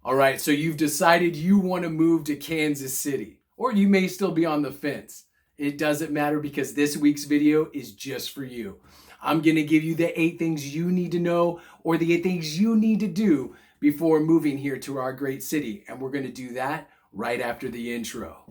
All right, so you've decided you want to move to Kansas City, or you may still be on the fence. It doesn't matter because this week's video is just for you. I'm going to give you the 8 things you need to know or the 8 things you need to do before moving here to our great city. And we're going to do that right after the intro.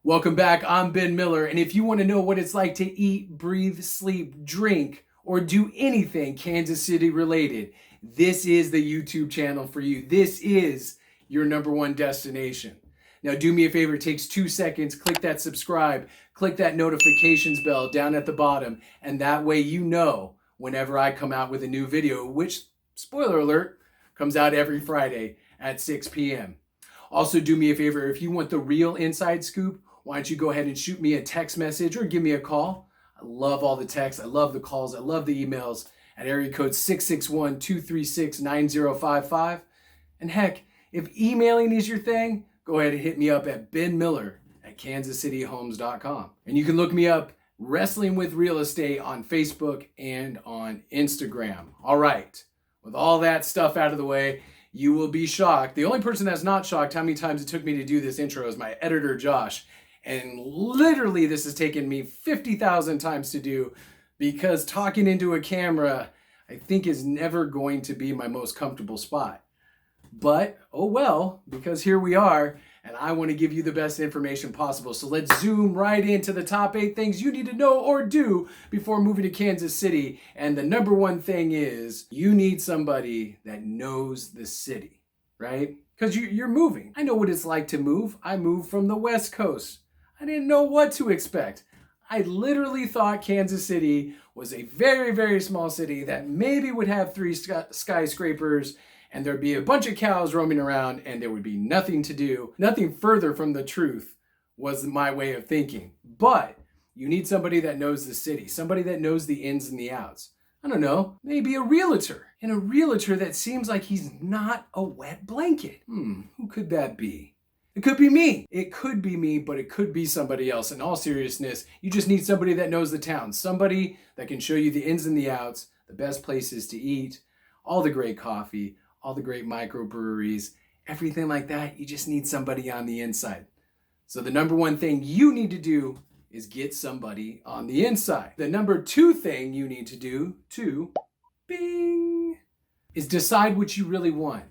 Welcome back, I'm Ben Miller, and if you want to know what it's like to eat, breathe, sleep, drink, or do anything Kansas City related, this is the YouTube channel for you. This is your #1 destination. Now do me a favor, it takes 2 seconds, click that subscribe, click that notifications bell down at the bottom, and that way you know whenever I come out with a new video, which, spoiler alert, comes out every Friday at 6 p.m. Also do me a favor, if you want the real inside scoop, why don't you go ahead and shoot me a text message or give me a call. I love all the texts, I love the calls, I love the emails at area code 661-236-9055. And heck, if emailing is your thing, go ahead and hit me up at benmiller@kansascityhomes.com. And you can look me up, Wrestling with Real Estate, on Facebook and on Instagram. All right, with all that stuff out of the way, you will be shocked. The only person that's not shocked how many times it took me to do this intro is my editor, Josh. And literally this has taken me 50,000 times to do because talking into a camera, I think, is never going to be my most comfortable spot. But, oh well, because here we are, and I want to give you the best information possible. So let's zoom right into the top 8 things you need to know or do before moving to Kansas City. And the #1 thing is you need somebody that knows the city, right? Because you're moving. I know what it's like to move. I moved from the West Coast. I didn't know what to expect. I literally thought Kansas City was a very, very small city that maybe would have 3 skyscrapers and there'd be a bunch of cows roaming around and there would be nothing to do. Nothing further from the truth was my way of thinking. But you need somebody that knows the city, somebody that knows the ins and the outs. I don't know, maybe a realtor. And a realtor that seems like he's not a wet blanket. Who could that be? It could be me. It could be me, but it could be somebody else. In all seriousness, you just need somebody that knows the town, somebody that can show you the ins and the outs, the best places to eat, all the great coffee, all the great microbreweries, everything like that. You just need somebody on the inside. So the #1 thing you need to do is get somebody on the inside. The #2 thing you need to do, is decide what you really want.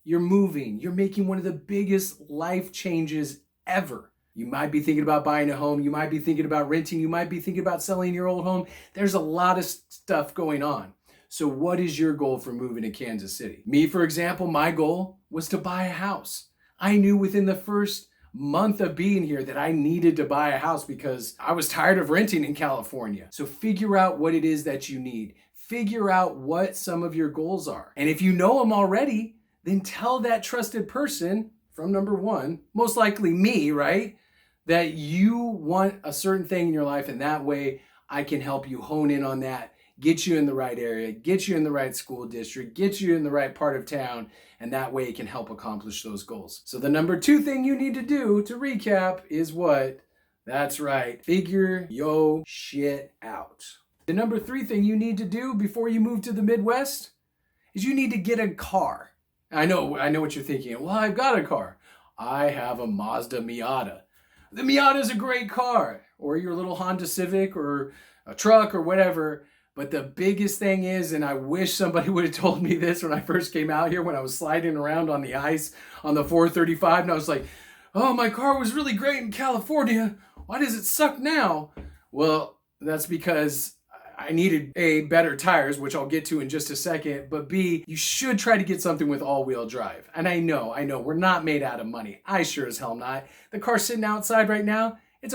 You're moving. You're making one of the biggest life changes ever. You might be thinking about buying a home. You might be thinking about renting. You might be thinking about selling your old home. There's a lot of stuff going on. So what is your goal for moving to Kansas City? Me, for example, my goal was to buy a house. I knew within the first month of being here that I needed to buy a house because I was tired of renting in California. So figure out what it is that you need. Figure out what some of your goals are. And if you know them already, then tell that trusted person from #1, most likely me, right, that you want a certain thing in your life, and that way I can help you hone in on that, get you in the right area, get you in the right school district, get you in the right part of town, and that way it can help accomplish those goals. So the #2 thing you need to do, to recap, is what? That's right, figure yo shit out. The #3 thing you need to do before you move to the Midwest is you need to get a car. I know what you're thinking. Well, I've got a car. I have a Mazda Miata. The Miata is a great car, or your little Honda Civic or a truck or whatever. But the biggest thing is, and I wish somebody would have told me this when I first came out here, when I was sliding around on the ice on the 435, and I was like, oh, my car was really great in California. Why does it suck now? Well, that's because I needed A, better tires, which I'll get to in just a second, but B, you should try to get something with all-wheel drive. And I know, we're not made out of money. I sure as hell not. The car sitting outside right now, it's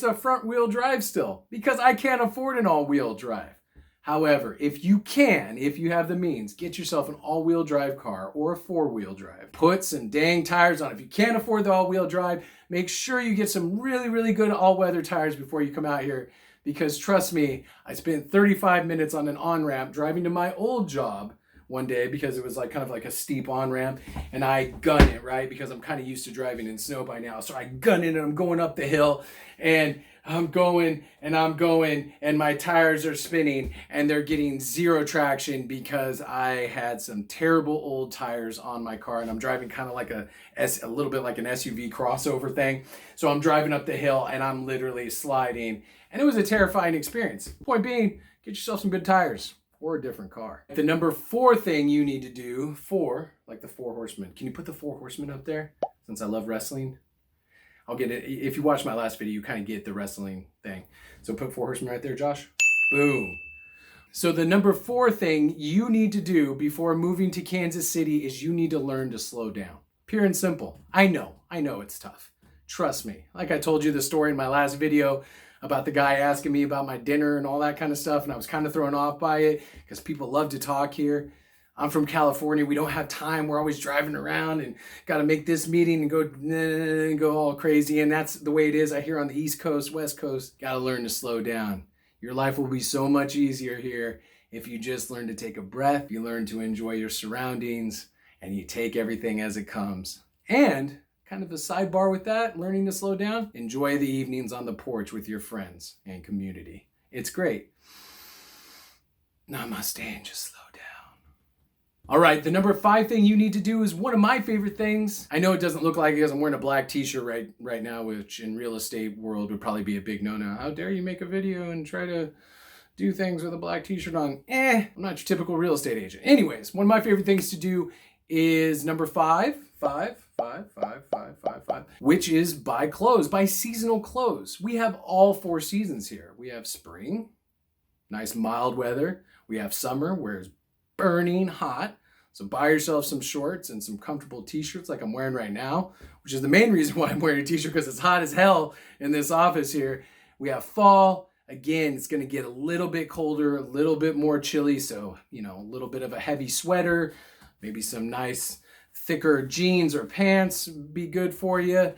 a front-wheel drive still, because I can't afford an all-wheel drive. However, if you have the means, get yourself an all-wheel drive car or a 4-wheel drive. Put some dang tires on. If you can't afford the all-wheel drive, make sure you get some really, really good all-weather tires before you come out here. Because trust me, I spent 35 minutes on an on-ramp driving to my old job one day because it was like kind of like a steep on-ramp, and I gun it, right? Because I'm kind of used to driving in snow by now. So I gun it and I'm going up the hill, and I'm going and my tires are spinning and they're getting zero traction because I had some terrible old tires on my car, and I'm driving kind of like a little bit like an SUV crossover thing. So I'm driving up the hill and I'm literally sliding, and it was a terrifying experience. Point being, get yourself some good tires or a different car. The number 4 thing you need to do, like the 4 horsemen. Can you put the 4 horsemen up there? Since I love wrestling. I'll get it. If you watch my last video, you kind of get the wrestling thing. So put 4 horsemen right there, Josh. Boom. So the number 4 thing you need to do before moving to Kansas City is you need to learn to slow down. Pure and simple. I know it's tough. Trust me. Like I told you the story in my last video about the guy asking me about my dinner and all that kind of stuff, and I was kind of thrown off by it because people love to talk here. I'm from California. We don't have time. We're always driving around and got to make this meeting and go all crazy. And that's the way it is. I hear on the East Coast, West Coast, got to learn to slow down. Your life will be so much easier here if you just learn to take a breath, you learn to enjoy your surroundings, and you take everything as it comes. And kind of a sidebar with that, learning to slow down, enjoy the evenings on the porch with your friends and community. It's great. Namaste and just slow down. All right, the number 5 thing you need to do is one of my favorite things. I know it doesn't look like it because I'm wearing a black t-shirt right now, which in real estate world would probably be a big no-no. How dare you make a video and try to do things with a black t-shirt on? I'm not your typical real estate agent. Anyways, one of my favorite things to do is number 5, which is buy clothes, buy seasonal clothes. We have all 4 seasons here. We have spring, nice mild weather. We have summer, where it's burning hot. So buy yourself some shorts and some comfortable t-shirts like I'm wearing right now, which is the main reason why I'm wearing a t-shirt, because it's hot as hell in this office here. We have fall. Again, it's going to get a little bit colder, a little bit more chilly. So, a little bit of a heavy sweater, maybe some nice thicker jeans or pants be good for you.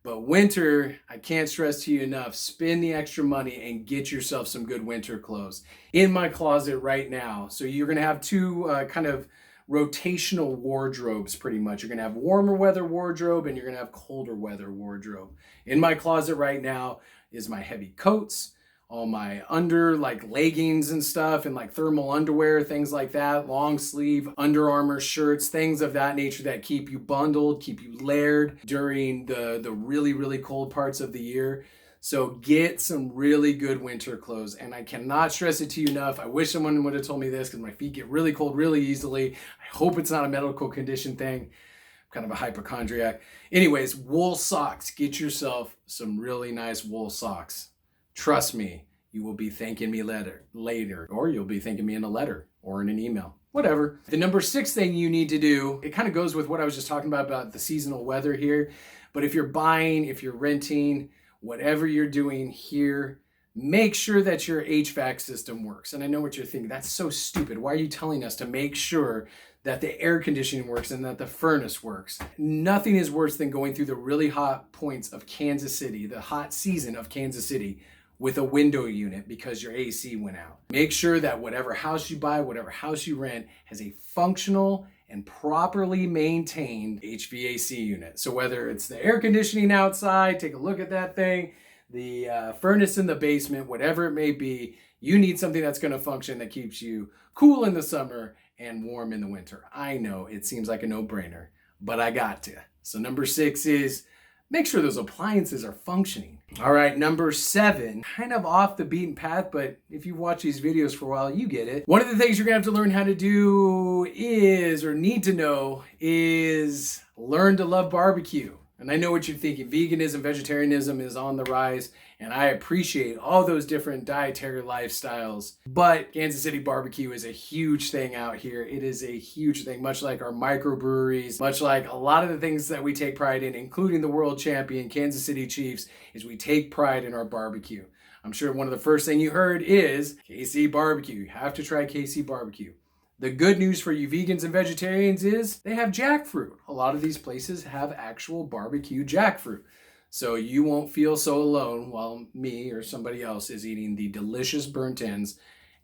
But winter, I can't stress to you enough, spend the extra money and get yourself some good winter clothes. In my closet right now, so you're gonna have 2 kind of rotational wardrobes pretty much. You're gonna have warmer weather wardrobe and you're gonna have colder weather wardrobe. In my closet right now is my heavy coats, all my leggings and stuff, and like thermal underwear, things like that, long sleeve Under Armour shirts, things of that nature that keep you bundled, keep you layered during the really, really cold parts of the year. So get some really good winter clothes. And I cannot stress it to you enough. I wish someone would have told me this because my feet get really cold really easily. I hope it's not a medical condition thing. I'm kind of a hypochondriac. Anyways, wool socks. Get yourself some really nice wool socks. Trust me, you will be thanking me later, or you'll be thanking me in a letter or in an email, whatever. The number 6 thing you need to do, it kind of goes with what I was just talking about the seasonal weather here. But if you're buying, if you're renting, whatever you're doing here, make sure that your HVAC system works. And I know what you're thinking, that's so stupid. Why are you telling us to make sure that the air conditioning works and that the furnace works? Nothing is worse than going through the really hot points of Kansas City, the hot season of Kansas City, with a window unit because your AC went out. Make sure that whatever house you buy, whatever house you rent, has a functional and properly maintained HVAC unit. So whether it's the air conditioning outside, take a look at that thing, the furnace in the basement, whatever it may be, you need something that's going to function that keeps you cool in the summer and warm in the winter. I know it seems like a no-brainer, but I got to. So number 6 is make sure those appliances are functioning. All right, number 7, kind of off the beaten path, but if you watch these videos for a while, you get it. One of the things you're gonna have to learn how to do is, or need to know, is learn to love barbecue. And I know what you're thinking, veganism, vegetarianism is on the rise, and I appreciate all those different dietary lifestyles. But Kansas City barbecue is a huge thing out here. It is a huge thing, much like our microbreweries, much like a lot of the things that we take pride in, including the world champion Kansas City Chiefs, is we take pride in our barbecue. I'm sure one of the first thing you heard is KC barbecue. You have to try KC barbecue. The good news for you vegans and vegetarians is they have jackfruit. A lot of these places have actual barbecue jackfruit. So you won't feel so alone while me or somebody else is eating the delicious burnt ends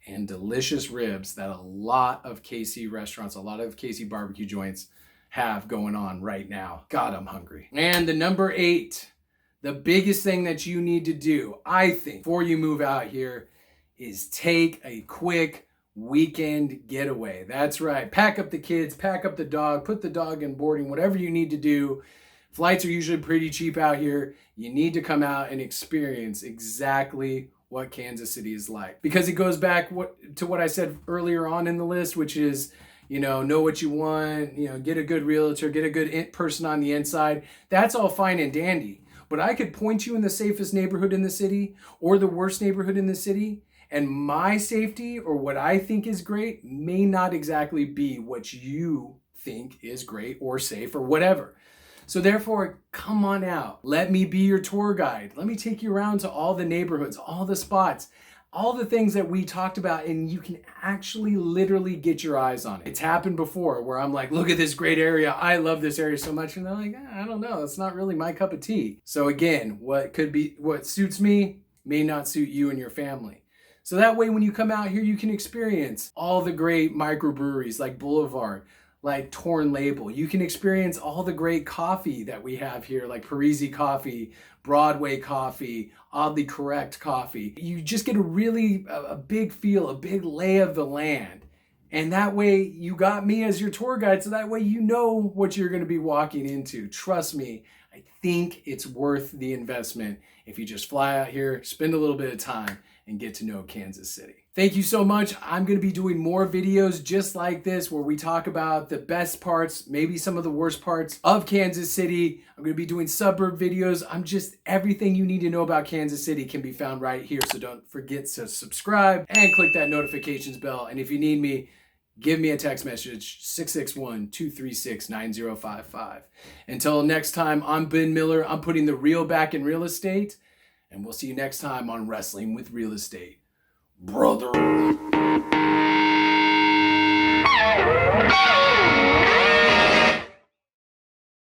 and delicious ribs that a lot of KC restaurants, a lot of KC barbecue joints have going on right now. God, I'm hungry. And the number 8, the biggest thing that you need to do, I think, before you move out here is take a quick weekend getaway. That's right. Pack up the kids, pack up the dog, put the dog in boarding, whatever you need to do. Flights are usually pretty cheap out here. You need to come out and experience exactly what Kansas City is like. Because it goes back to what I said earlier on in the list, which is, know what you want, get a good realtor, get a good person on the inside. That's all fine and dandy. But I could point you in the safest neighborhood in the city or the worst neighborhood in the city, and my safety or what I think is great may not exactly be what you think is great or safe or whatever. So therefore, come on out. Let me be your tour guide. Let me take you around to all the neighborhoods, all the spots, all the things that we talked about, and you can actually literally get your eyes on it. It's happened before where I'm like, look at this great area. I love this area so much. And they're like, I don't know. That's not really my cup of tea. So again, what suits me may not suit you and your family. So that way, when you come out here, you can experience all the great microbreweries like Boulevard, like Torn Label. You can experience all the great coffee that we have here, like Parisi Coffee, Broadway Coffee, Oddly Correct Coffee. You just get a big feel, a big lay of the land. And that way you got me as your tour guide, so that way you know what you're going to be walking into. Trust me, I think it's worth the investment if you just fly out here, spend a little bit of time, and get to know Kansas City. Thank you so much. I'm going to be doing more videos just like this where we talk about the best parts, maybe some of the worst parts of Kansas City. I'm going to be doing suburb videos. Everything you need to know about Kansas City can be found right here. So don't forget to subscribe and click that notifications bell. And if you need me, give me a text message, 661-236-9055. Until next time, I'm Ben Miller. I'm putting the real back in real estate. And we'll see you next time on Wrestling with Real Estate. Brother.